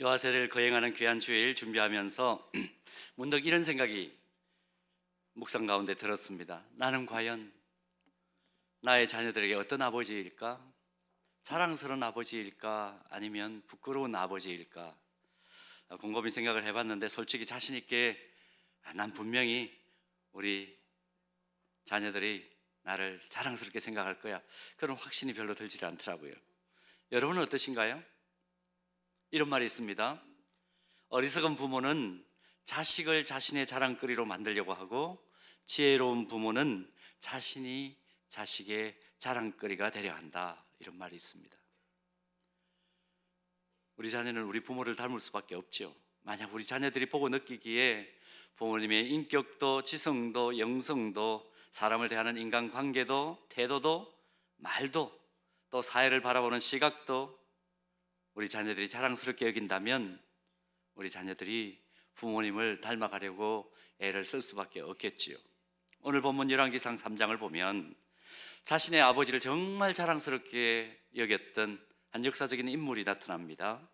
요하세를 거행하는 귀한 주일 준비하면서 문득 이런 생각이 묵상 가운데 들었습니다. 나는 과연 나의 자녀들에게 어떤 아버지일까? 자랑스러운 아버지일까? 아니면 부끄러운 아버지일까? 곰곰이 생각을 해봤는데 솔직히 자신 있게 난 분명히 우리 자녀들이 나를 자랑스럽게 생각할 거야, 그런 확신이 별로 들지 않더라고요. 여러분은 어떠신가요? 이런 말이 있습니다. 어리석은 부모는 자식을 자신의 자랑거리로 만들려고 하고, 지혜로운 부모는 자신이 자식의 자랑거리가 되려 한다, 이런 말이 있습니다. 우리 자녀는 우리 부모를 닮을 수밖에 없죠. 만약 우리 자녀들이 보고 느끼기에 부모님의 인격도, 지성도, 영성도, 사람을 대하는 인간관계도, 태도도, 말도, 또 사회를 바라보는 시각도 우리 자녀들이 자랑스럽게 여긴다면 우리 자녀들이 부모님을 닮아가려고 애를 쓸 수밖에 없겠지요. 오늘 본문 열왕기상 3장을 보면 자신의 아버지를 정말 자랑스럽게 여겼던 한 역사적인 인물이 나타납니다.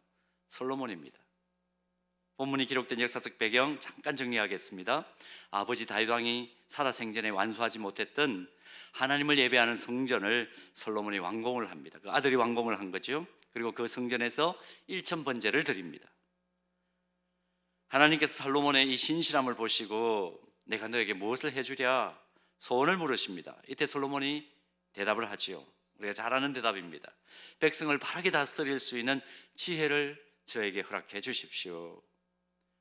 솔로몬입니다. 본문이 기록된 역사적 배경 잠깐 정리하겠습니다. 아버지 다윗 왕이 살아생전에 완수하지 못했던 하나님을 예배하는 성전을 솔로몬이 완공을 합니다. 그 아들이 완공을 한 거죠. 그리고 그 성전에서 1000번제를 드립니다. 하나님께서 솔로몬의 이 신실함을 보시고 내가 너에게 무엇을 해주랴 소원을 물으십니다. 이때 솔로몬이 대답을 하지요. 우리가 잘 아는 대답입니다. 백성을 바르게 다스릴 수 있는 지혜를 저에게 허락해 주십시오.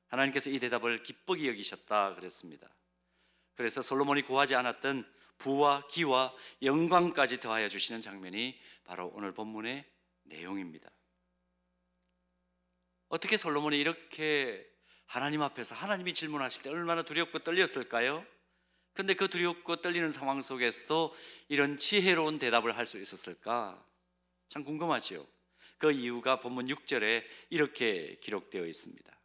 하나님께서 이 대답을 기쁘게 여기셨다 그랬습니다. 그래서 솔로몬이 구하지 않았던 부와 기와 영광까지 더하여 주시는 장면이 바로 오늘 본문의 내용입니다. 어떻게 솔로몬이 이렇게 하나님 앞에서 하나님이 질문하실 때 얼마나 두렵고 떨렸을까요? 그런데 그 두렵고 떨리는 상황 속에서도 이런 지혜로운 대답을 할 수 있었을까? 참 궁금하지요. 그 이유가 본문 6절에 이렇게 기록되어 있습니다.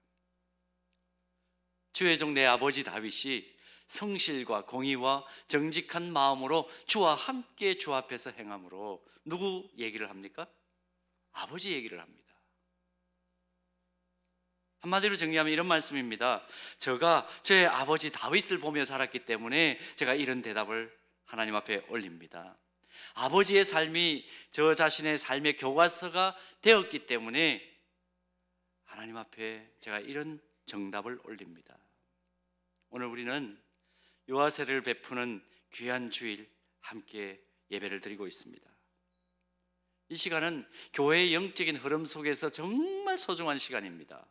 주의 종 내 아버지 다윗이 성실과 공의와 정직한 마음으로 주와 함께 주 앞에서 행함으로. 누구 얘기를 합니까? 아버지 얘기를 합니다. 한마디로 정리하면 이런 말씀입니다. 제가 저의 아버지 다윗을 보며 자랐기 때문에 제가 이런 대답을 하나님 앞에 올립니다. 아버지의 삶이 저 자신의 삶의 교과서가 되었기 때문에 하나님 앞에 제가 이런 정답을 올립니다. 오늘 우리는 요하세를 베푸는 귀한 주일 함께 예배를 드리고 있습니다. 이 시간은 교회의 영적인 흐름 속에서 정말 소중한 시간입니다.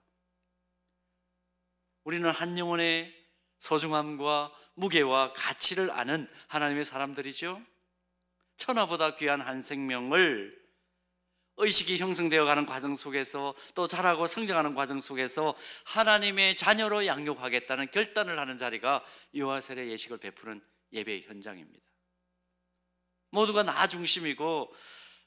우리는 한 영혼의 소중함과 무게와 가치를 아는 하나님의 사람들이죠. 천하보다 귀한 한 생명을 의식이 형성되어 가는 과정 속에서, 또 자라고 성장하는 과정 속에서 하나님의 자녀로 양육하겠다는 결단을 하는 자리가 요하셀의 예식을 베푸는 예배의 현장입니다. 모두가 나 중심이고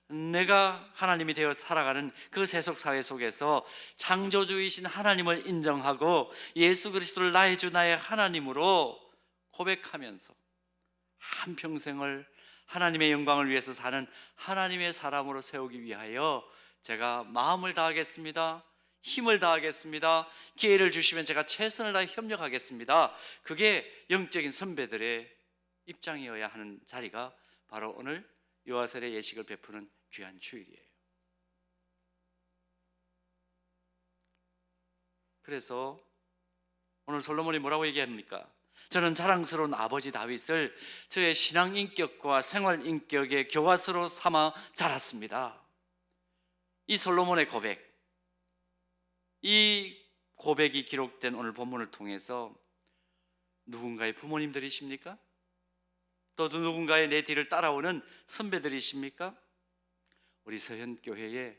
내가 하나님이 되어 살아가는 그 세속 사회 속에서 창조주이신 하나님을 인정하고 예수 그리스도를 나의 주 나의 하나님으로 고백하면서 한평생을 하나님의 영광을 위해서 사는 하나님의 사람으로 세우기 위하여 제가 마음을 다하겠습니다, 힘을 다하겠습니다, 기회를 주시면 제가 최선을 다해 협력하겠습니다. 그게 영적인 선배들의 입장이어야 하는 자리가 바로 오늘 요하셀의 예식을 베푸는 귀한 주일이에요. 그래서 오늘 솔로몬이 뭐라고 얘기합니까? 저는 자랑스러운 아버지 다윗을 저의 신앙 인격과 생활 인격의 교과서로 삼아 자랐습니다. 이 솔로몬의 고백, 이 고백이 기록된 오늘 본문을 통해서 누군가의 부모님들이십니까? 또 누군가의 내 뒤를 따라오는 선배들이십니까? 우리 서현교회의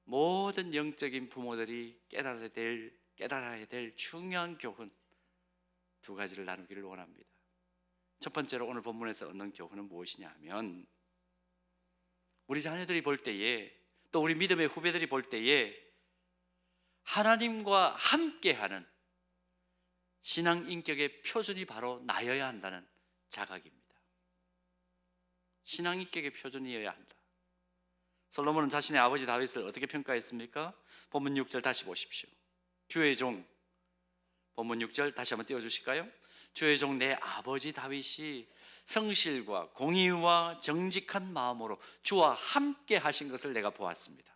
모든 영적인 부모들이 깨달아야 될 중요한 교훈 두 가지를 나누기를 원합니다. 첫 번째로 오늘 본문에서 얻는 교훈은 무엇이냐 하면, 우리 자녀들이 볼 때에, 또 우리 믿음의 후배들이 볼 때에 하나님과 함께하는 신앙 인격의 표준이 바로 나여야 한다는 자각입니다. 신앙 인격의 표준이어야 한다. 솔로몬은 자신의 아버지 다윗을 어떻게 평가했습니까? 본문 6절 다시 보십시오. 주의 종, 본문 6절 다시 한번 띄워주실까요? 주의 종 내 아버지 다윗이 성실과 공의와 정직한 마음으로 주와 함께 하신 것을 내가 보았습니다.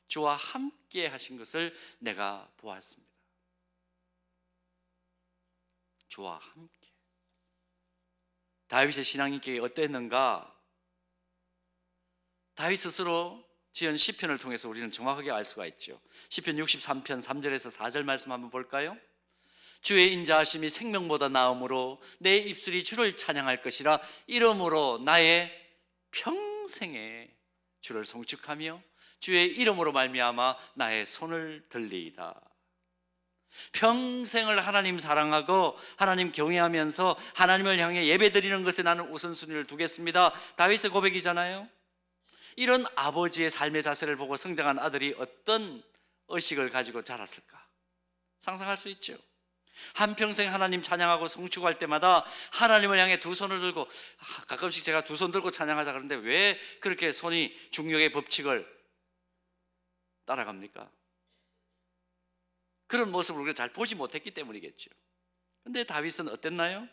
주와 함께 하신 것을 내가 보았습니다. 주와 함께. 다윗의 신앙 인격이 어땠는가? 다윗 스스로 지은 시편을 통해서 우리는 정확하게 알 수가 있죠. 시편 63편 3절에서 4절 말씀 한번 볼까요? 주의 인자하심이 생명보다 나음으로 내 입술이 주를 찬양할 것이라. 이름으로 나의 평생에 주를 송축하며 주의 이름으로 말미암아 나의 손을 들리이다. 평생을 하나님 사랑하고 하나님 경외하면서 하나님을 향해 예배드리는 것에 나는 우선순위를 두겠습니다. 다윗의 고백이잖아요. 이런 아버지의 삶의 자세를 보고 성장한 아들이 어떤 의식을 가지고 자랐을까? 상상할 수 있죠. 한평생 하나님 찬양하고 송축할 때마다 하나님을 향해 두 손을 들고, 가끔씩 제가 두 손 들고 찬양하자 그러는데 왜 그렇게 손이 중력의 법칙을 따라갑니까? 그런 모습을 우리가 잘 보지 못했기 때문이겠죠. 그런데 다윗은 어땠나요?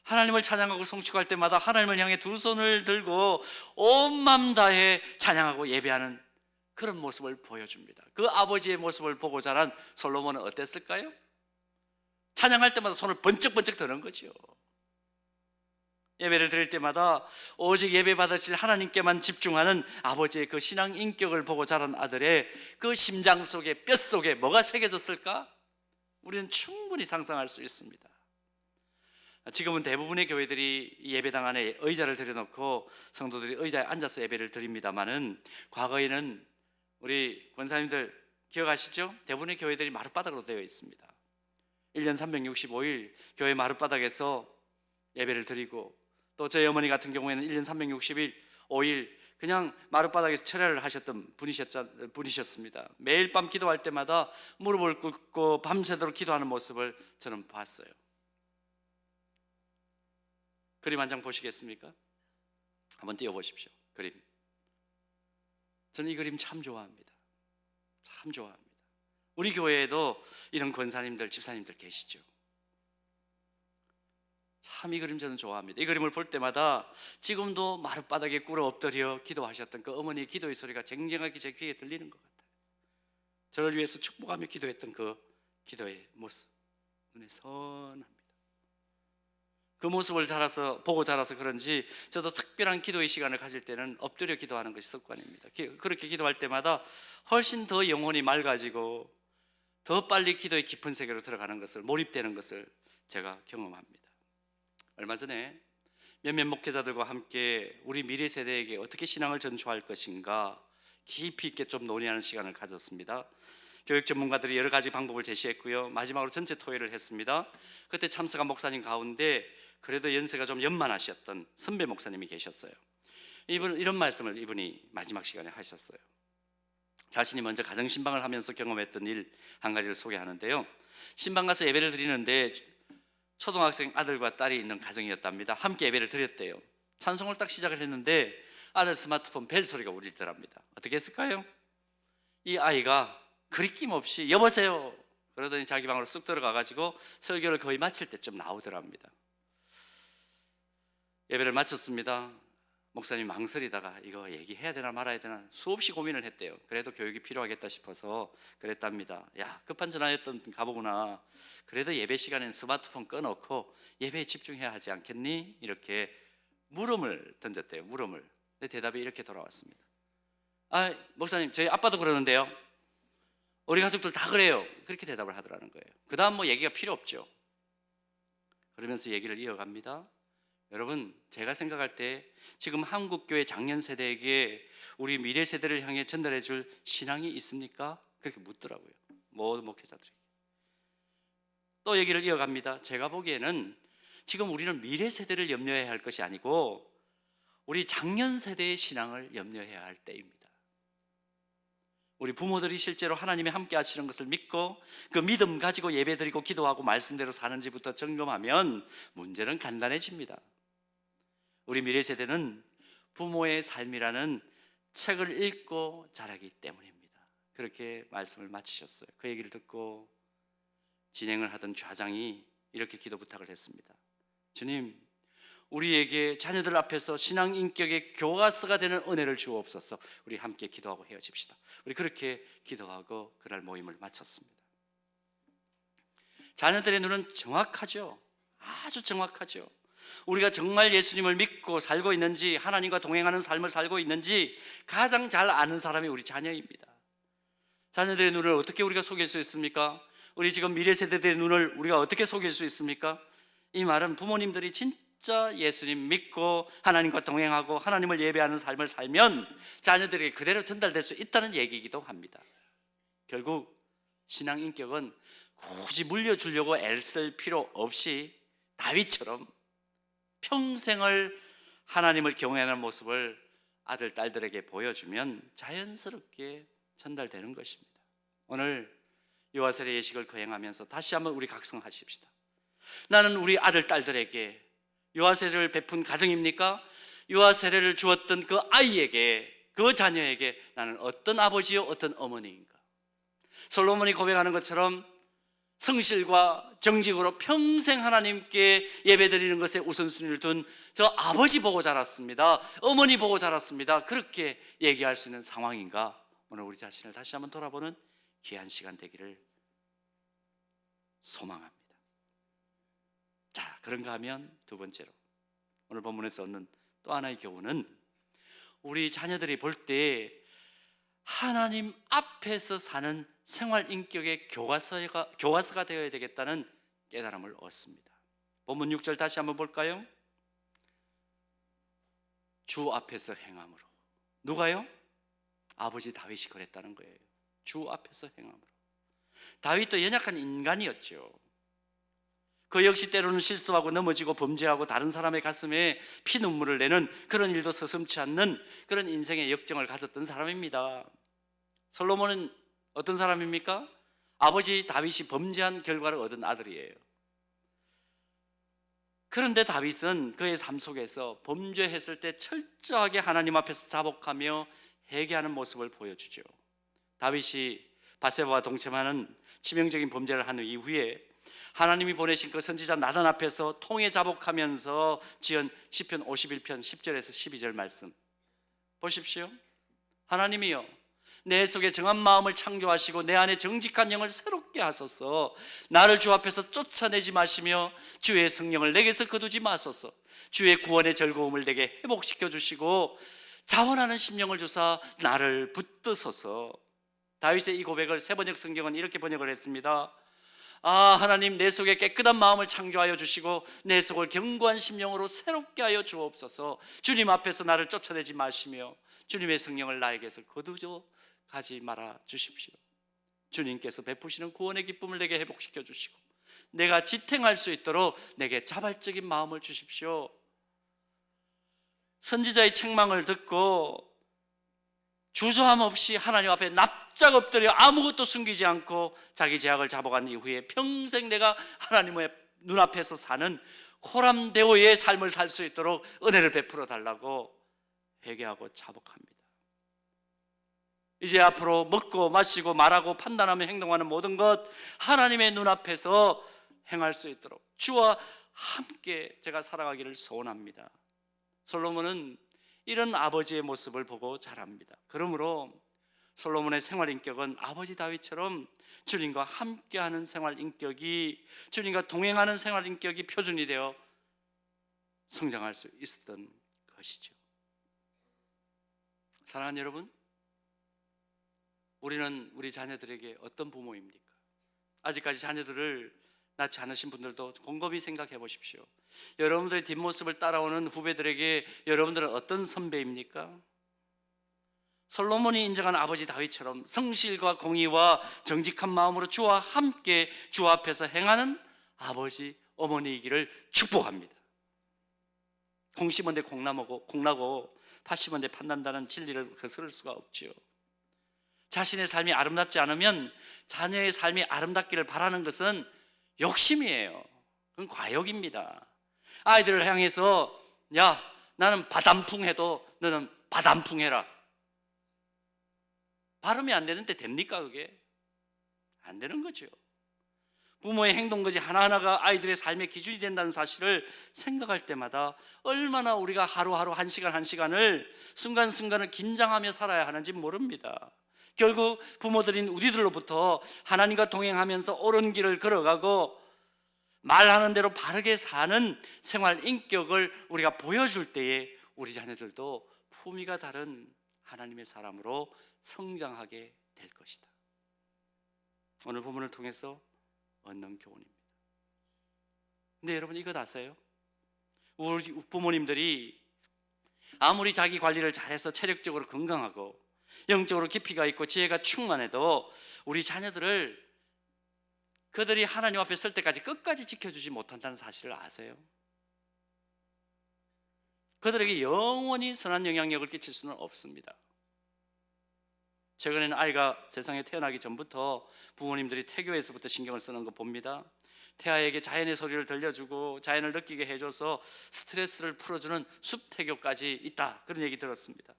하나님을 찬양하고 송축할 때마다 하나님을 향해 두 손을 들고 온 마음 다해 찬양하고 예배하는 그런 모습을 보여줍니다. 그 아버지의 모습을 보고 자란 솔로몬은 어땠을까요? 찬양할 때마다 손을 번쩍번쩍 드는 거죠. 예배를 드릴 때마다 오직 예배 받으실 하나님께만 집중하는 아버지의 그 신앙 인격을 보고 자란 아들의 그 심장 속에, 뼛속에 뭐가 새겨졌을까? 우리는 충분히 상상할 수 있습니다. 지금은 대부분의 교회들이 예배당 안에 의자를 들여놓고 성도들이 의자에 앉아서 예배를 드립니다마는, 과거에는 우리 권사님들 기억하시죠? 대부분의 교회들이 마룻바닥으로 되어 있습니다. 1년 365일 교회 마룻바닥에서 예배를 드리고, 또 저희 어머니 같은 경우에는 1년 365일 그냥 마룻바닥에서 철야를 하셨던 분이셨습니다. 매일 밤 기도할 때마다 무릎을 꿇고 밤새도록 기도하는 모습을 저는 봤어요. 그림 한 장 보시겠습니까? 한번 띄워보십시오. 그림. 저는 이 그림 참 좋아합니다. 참 좋아합니다. 우리 교회에도 이런 권사님들, 집사님들 계시죠. 참 이 그림 저는 좋아합니다. 이 그림을 볼 때마다 지금도 마룻바닥에 꿇어 엎드려 기도하셨던 그 어머니의 기도의 소리가 쟁쟁하게 제 귀에 들리는 것 같아요. 저를 위해서 축복하며 기도했던 그 기도의 모습, 눈에 선합니다. 그 모습을 보고 자라서 그런지 저도 특별한 기도의 시간을 가질 때는 엎드려 기도하는 것이 습관입니다. 그렇게 기도할 때마다 훨씬 더 영혼이 맑아지고 더 빨리 기도의 깊은 세계로 들어가는 것을, 몰입되는 것을 제가 경험합니다. 얼마 전에 몇몇 목회자들과 함께 우리 미래 세대에게 어떻게 신앙을 전수할 것인가 깊이 있게 좀 논의하는 시간을 가졌습니다. 교육 전문가들이 여러 가지 방법을 제시했고요. 마지막으로 전체 토의를 했습니다. 그때 참석한 목사님 가운데 그래도 연세가 좀 연만하셨던 선배 목사님이 계셨어요. 이런 말씀을 이분이 마지막 시간에 하셨어요. 자신이 먼저 가정신방을 하면서 경험했던 일 한 가지를 소개하는데요. 신방 가서 예배를 드리는데 초등학생 아들과 딸이 있는 가정이었답니다. 함께 예배를 드렸대요. 찬송을 딱 시작을 했는데 아들 스마트폰 벨 소리가 울리더랍니다. 어떻게 했을까요? 이 아이가 그리낌 없이 여보세요 그러더니 자기 방으로 쑥 들어가가지고 설교를 거의 마칠 때쯤 나오더랍니다. 예배를 마쳤습니다. 목사님 망설이다가 이거 얘기해야 되나 말아야 되나 수없이 고민을 했대요. 그래도 교육이 필요하겠다 싶어서 그랬답니다. 야, 급한 전화였던 가보구나. 그래도 예배 시간엔 스마트폰 꺼놓고 예배에 집중해야 하지 않겠니? 이렇게 물음을 던졌대요. 물음을. 근데 대답이 이렇게 돌아왔습니다. 아, 목사님 저희 아빠도 그러는데요. 우리 가족들 다 그래요. 그렇게 대답을 하더라는 거예요. 그 다음 뭐 얘기가 필요 없죠. 그러면서 얘기를 이어갑니다. 여러분, 제가 생각할 때 지금 한국교회 장년 세대에게 우리 미래 세대를 향해 전달해 줄 신앙이 있습니까? 그렇게 묻더라고요. 모든 목회자들이. 또 얘기를 이어갑니다. 제가 보기에는 지금 우리는 미래 세대를 염려해야 할 것이 아니고 우리 장년 세대의 신앙을 염려해야 할 때입니다. 우리 부모들이 실제로 하나님이 함께 하시는 것을 믿고 그 믿음 가지고 예배드리고 기도하고 말씀대로 사는지부터 점검하면 문제는 간단해집니다. 우리 미래 세대는 부모의 삶이라는 책을 읽고 자라기 때문입니다. 그렇게 말씀을 마치셨어요. 그 얘기를 듣고 진행을 하던 좌장이 이렇게 기도 부탁을 했습니다. 주님, 우리에게 자녀들 앞에서 신앙 인격의 교과서가 되는 은혜를 주옵소서. 우리 함께 기도하고 헤어집시다. 우리 그렇게 기도하고 그날 모임을 마쳤습니다. 자녀들의 눈은 정확하죠. 아주 정확하죠. 우리가 정말 예수님을 믿고 살고 있는지, 하나님과 동행하는 삶을 살고 있는지 가장 잘 아는 사람이 우리 자녀입니다. 자녀들의 눈을 어떻게 우리가 속일 수 있습니까? 우리 지금 미래 세대들의 눈을 우리가 어떻게 속일 수 있습니까? 이 말은 부모님들이 진짜 예수님 믿고 하나님과 동행하고 하나님을 예배하는 삶을 살면 자녀들에게 그대로 전달될 수 있다는 얘기이기도 합니다. 결국 신앙 인격은 굳이 물려주려고 애쓸 필요 없이 다윗처럼 평생을 하나님을 경외하는 모습을 아들, 딸들에게 보여주면 자연스럽게 전달되는 것입니다. 오늘 요아셀의 예식을 거행하면서 다시 한번 우리 각성하십시다. 나는 우리 아들, 딸들에게 요아세례를 베푼 가정입니까? 요아세례를 주었던 그 아이에게, 그 자녀에게 나는 어떤 아버지요, 어떤 어머니인가? 솔로몬이 고백하는 것처럼 성실과 정직으로 평생 하나님께 예배드리는 것에 우선순위를 둔 저 아버지 보고 자랐습니다, 어머니 보고 자랐습니다, 그렇게 얘기할 수 있는 상황인가? 오늘 우리 자신을 다시 한번 돌아보는 귀한 시간 되기를 소망합니다. 자, 그런가 하면 두 번째로 오늘 본문에서 얻는 또 하나의 교훈은 우리 자녀들이 볼 때 하나님 앞에서 사는 생활 인격의 교과서가 되어야 되겠다는 깨달음을 얻습니다. 본문 6절 다시 한번 볼까요? 주 앞에서 행함으로. 누가요? 아버지 다윗이 그랬다는 거예요. 주 앞에서 행함으로. 다윗도 연약한 인간이었죠. 그 역시 때로는 실수하고 넘어지고 범죄하고 다른 사람의 가슴에 피눈물을 내는 그런 일도 서슴지 않는 그런 인생의 역정을 가졌던 사람입니다. 솔로몬은 어떤 사람입니까? 아버지 다윗이 범죄한 결과를 얻은 아들이에요. 그런데 다윗은 그의 삶 속에서 범죄했을 때 철저하게 하나님 앞에서 자복하며 회개하는 모습을 보여주죠. 다윗이 밧세바와 동침하는 치명적인 범죄를 한 이후에 하나님이 보내신 그 선지자 나단 앞에서 통회 자복하면서 지은 시편 51편 10절에서 12절 말씀 보십시오. 하나님이여, 내 속에 정한 마음을 창조하시고 내 안에 정직한 영을 새롭게 하소서. 나를 주 앞에서 쫓아내지 마시며 주의 성령을 내게서 거두지 마소서. 주의 구원의 즐거움을 내게 회복시켜 주시고 자원하는 심령을 주사 나를 붙드소서. 다윗의 이 고백을 세번역 성경은 이렇게 번역을 했습니다. 하나님, 내 속에 깨끗한 마음을 창조하여 주시고 내 속을 견고한 심령으로 새롭게 하여 주옵소서. 주님 앞에서 나를 쫓아내지 마시며 주님의 성령을 나에게서 거두어 가지 말아 주십시오. 주님께서 베푸시는 구원의 기쁨을 내게 회복시켜 주시고 내가 지탱할 수 있도록 내게 자발적인 마음을 주십시오. 선지자의 책망을 듣고 주저함 없이 하나님 앞에 납작 엎드려 아무것도 숨기지 않고 자기 죄악을 자복한 이후에 평생 내가 하나님의 눈앞에서 사는 호람대오의 삶을 살 수 있도록 은혜를 베풀어 달라고 회개하고 자복합니다. 이제 앞으로 먹고 마시고 말하고 판단하며 행동하는 모든 것 하나님의 눈앞에서 행할 수 있도록 주와 함께 제가 살아가기를 소원합니다. 솔로몬은 이런 아버지의 모습을 보고 자랍니다. 그러므로 솔로몬의 생활 인격은 아버지 다윗처럼 주님과 함께하는 생활 인격이, 주님과 동행하는 생활 인격이 표준이 되어 성장할 수 있었던 것이죠. 사랑하는 여러분, 우리는 우리 자녀들에게 어떤 부모입니까? 아직까지 자녀들을 낳지 않으신 분들도 곰곰이 생각해 보십시오. 여러분들의 뒷모습을 따라오는 후배들에게 여러분들은 어떤 선배입니까? 솔로몬이 인정한 아버지 다윗처럼 성실과 공의와 정직한 마음으로 주와 함께 주 앞에서 행하는 아버지, 어머니이기를 축복합니다. 콩 심은 데 콩나고 팥 심은 데 팥난다는 진리를 거스를 수가 없죠. 자신의 삶이 아름답지 않으면 자녀의 삶이 아름답기를 바라는 것은 욕심이에요. 그건 과욕입니다. 아이들을 향해서 야, 나는 바단풍해도 너는 바단풍해라. 발음이 안 되는데 됩니까 그게? 안 되는 거죠. 부모의 행동거지 하나하나가 아이들의 삶의 기준이 된다는 사실을 생각할 때마다 얼마나 우리가 하루하루 한 시간 한 시간을 순간순간을 긴장하며 살아야 하는지 모릅니다. 결국 부모들인 우리들로부터 하나님과 동행하면서 옳은 길을 걸어가고 말하는 대로 바르게 사는 생활 인격을 우리가 보여줄 때에 우리 자녀들도 품위가 다른 하나님의 사람으로 성장하게 될 것이다. 오늘 본문을 통해서 얻는 교훈입니다. 근데 여러분 이거 아세요? 우리 부모님들이 아무리 자기 관리를 잘해서 체력적으로 건강하고 영적으로 깊이가 있고 지혜가 충만해도 우리 자녀들을 그들이 하나님 앞에 설 때까지 끝까지 지켜주지 못한다는 사실을 아세요? 그들에게 영원히 선한 영향력을 끼칠 수는 없습니다. 최근에는 아이가 세상에 태어나기 전부터 부모님들이 태교에서부터 신경을 쓰는 거 봅니다. 태아에게 자연의 소리를 들려주고 자연을 느끼게 해줘서 스트레스를 풀어주는 숲태교까지 있다, 그런 얘기 들었습니다.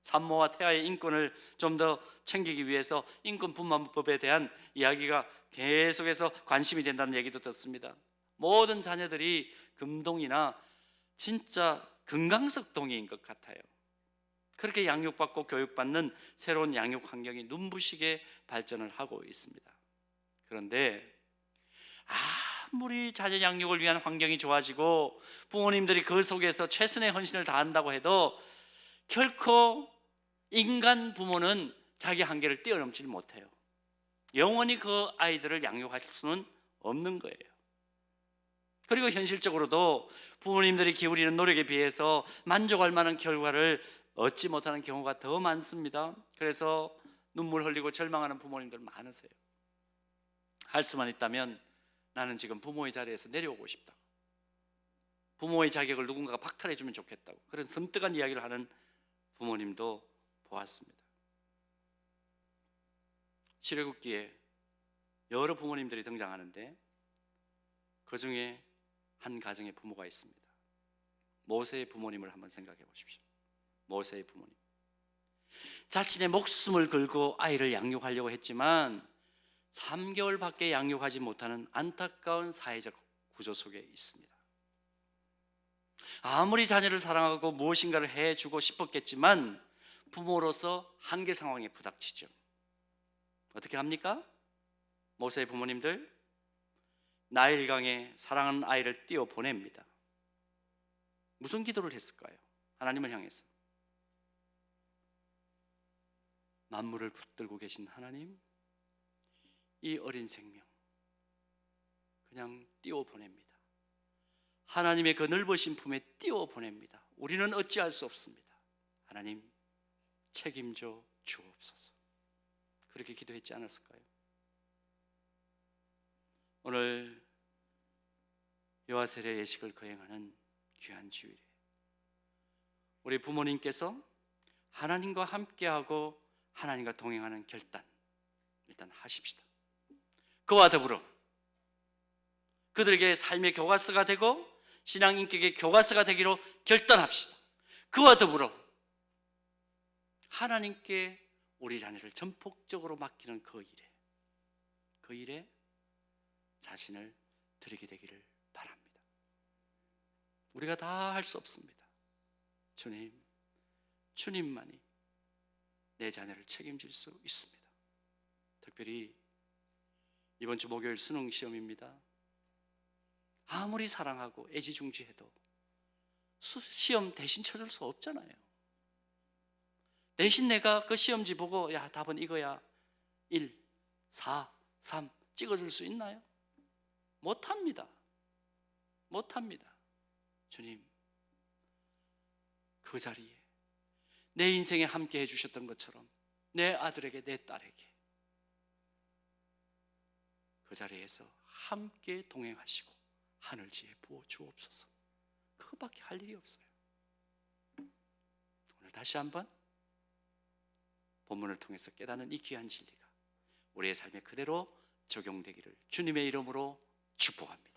산모와 태아의 인권을 좀 더 챙기기 위해서 인권분만법에 대한 이야기가 계속해서 관심이 된다는 얘기도 듣습니다. 모든 자녀들이 금동이나 진짜 금강석 동이인 것 같아요. 그렇게 양육받고 교육받는 새로운 양육 환경이 눈부시게 발전을 하고 있습니다. 그런데 아무리 자녀 양육을 위한 환경이 좋아지고 부모님들이 그 속에서 최선의 헌신을 다한다고 해도 결코 인간 부모는 자기 한계를 뛰어넘지 못해요. 영원히 그 아이들을 양육할 수는 없는 거예요. 그리고 현실적으로도 부모님들이 기울이는 노력에 비해서 만족할 만한 결과를 얻지 못하는 경우가 더 많습니다. 그래서 눈물 흘리고 절망하는 부모님들 많으세요. 할 수만 있다면 나는 지금 부모의 자리에서 내려오고 싶다, 부모의 자격을 누군가가 박탈해 주면 좋겠다고 그런 섬뜩한 이야기를 하는 부모님도 보았습니다. 출애굽기에 여러 부모님들이 등장하는데 그 중에 한 가정의 부모가 있습니다. 모세의 부모님을 한번 생각해 보십시오. 모세의 부모님, 자신의 목숨을 걸고 아이를 양육하려고 했지만 3개월밖에 양육하지 못하는 안타까운 사회적 구조 속에 있습니다. 아무리 자녀를 사랑하고 무엇인가를 해주고 싶었겠지만 부모로서 한계 상황에 부닥치죠. 어떻게 합니까? 모세의 부모님들 나일강에 사랑하는 아이를 띄워 보냅니다. 무슨 기도를 했을까요? 하나님을 향해서 만물을 붙들고 계신 하나님, 이 어린 생명 그냥 띄워 보냅니다. 하나님의 그 넓으신 품에 띄워 보냅니다. 우리는 어찌할 수 없습니다. 하나님 책임져 주옵소서. 그렇게 기도했지 않았을까요? 오늘 요아세례 예식을 거행하는 귀한 주일에 우리 부모님께서 하나님과 함께하고 하나님과 동행하는 결단 일단 하십시다. 그와 더불어 그들에게 삶의 교과서가 되고 신앙 인격의 교과서가 되기로 결단합시다. 그와 더불어 하나님께 우리 자녀를 전폭적으로 맡기는 그 일에 자신을 드리게 되기를 바랍니다. 우리가 다 할 수 없습니다. 주님만이 내 자녀를 책임질 수 있습니다. 특별히 이번 주 목요일 수능 시험입니다. 아무리 사랑하고 애지중지해도 시험 대신 쳐줄 수 없잖아요. 대신 내가 그 시험지 보고 야 답은 이거야 1, 4, 3 찍어줄 수 있나요? 못합니다. 주님, 그 자리에 내 인생에 함께 해주셨던 것처럼 내 아들에게 내 딸에게 그 자리에서 함께 동행하시고 하늘지에 부어 주옵소서. 그것밖에 할 일이 없어요. 오늘 다시 한번 본문을 통해서 깨닫는 이 귀한 진리가 우리의 삶에 그대로 적용되기를 주님의 이름으로 축복합니다.